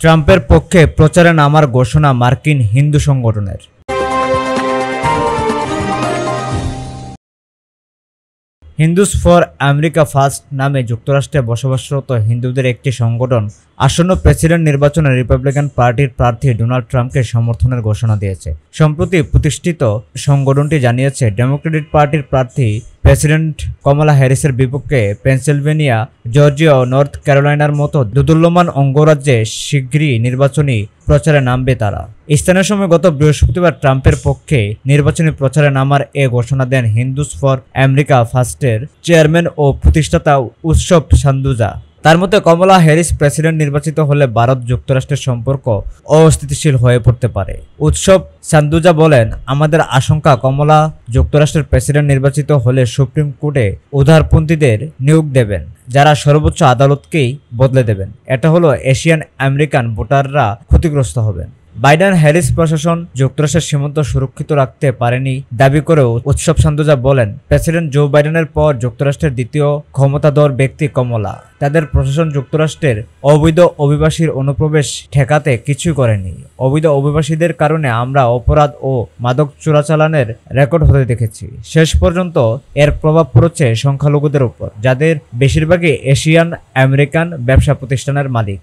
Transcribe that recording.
ট্রাম্পের পক্ষে প্রচারে নামার ঘোষণা মার্কিন হিন্দু সংগঠনের। হিন্দুস ফর আমেরিকা ফার্স্ট নামে যুক্তরাষ্ট্রে বসবাসরত হিন্দুদের একটি সংগঠন আসন্ন প্রেসিডেন্ট নির্বাচনে রিপাবলিকান পার্টির প্রার্থী ডোনাল্ড ট্রাম্পকে সমর্থনের ঘোষণা দিয়েছে। সম্প্রতি প্রতিষ্ঠিত সংগঠনটি জানিয়েছে, ডেমোক্রেটিক পার্টির প্রার্থী প্রেসিডেন্ট কমলা হ্যারিসের বিপক্ষে পেনসিলভেনিয়া, জর্জিয়া ও নর্থ ক্যারোলাইনার মতো দোদুল্যমান অঙ্গরাজ্যে শীঘ্রই নির্বাচনী প্রচারে নামবে তারা। স্থানীয় সময় গত বৃহস্পতিবার ট্রাম্পের পক্ষে নির্বাচনী প্রচারে নামার এ ঘোষণা দেন হিন্দুস ফর আমেরিকা ফার্স্টের চেয়ারম্যান ও প্রতিষ্ঠাতা উৎসব সান্দুজা। তার মতে, কমলা হ্যারিস প্রেসিডেন্ট নির্বাচিত হলে ভারত যুক্তরাষ্ট্রের সম্পর্ক অস্থিতিশীল হয়ে পড়তে পারে। উৎসব সান্দুজা বলেন, আমাদের আশঙ্কা কমলা যুক্তরাষ্ট্রের প্রেসিডেন্ট নির্বাচিত হলে সুপ্রিম কোর্টে উদারপন্থীদের নিয়োগ দেবেন, যারা সর্বোচ্চ আদালতকেই বদলে দেবেন। এটা হলো এশিয়ান আমেরিকান ভোটাররা ক্ষতিগ্রস্ত হবেন। বাইডেন হ্যারিস প্রশাসন যুক্তরাষ্ট্রের সীমান্ত সুরক্ষিত রাখতে পারেনি দাবি করেও উৎসব সান্দুজা বলেন, প্রেসিডেন্ট জো বাইডেনের পর যুক্তরাষ্ট্রের দ্বিতীয় ক্ষমতাধর ব্যক্তি কমলা। তাদের প্রশাসন যুক্তরাষ্ট্রের অবৈধ অভিবাসীর অনুপ্রবেশ ঠেকাতে কিছুই করেনি। অবৈধ অভিবাসীদের কারণে আমরা অপরাধ ও মাদক চোরাচালানের রেকর্ড হতে দেখেছি। শেষ পর্যন্ত এর প্রভাব পড়ছে সংখ্যালঘুদের উপর, যাদের বেশিরভাগই এশিয়ান আমেরিকান ব্যবসা প্রতিষ্ঠানের মালিক।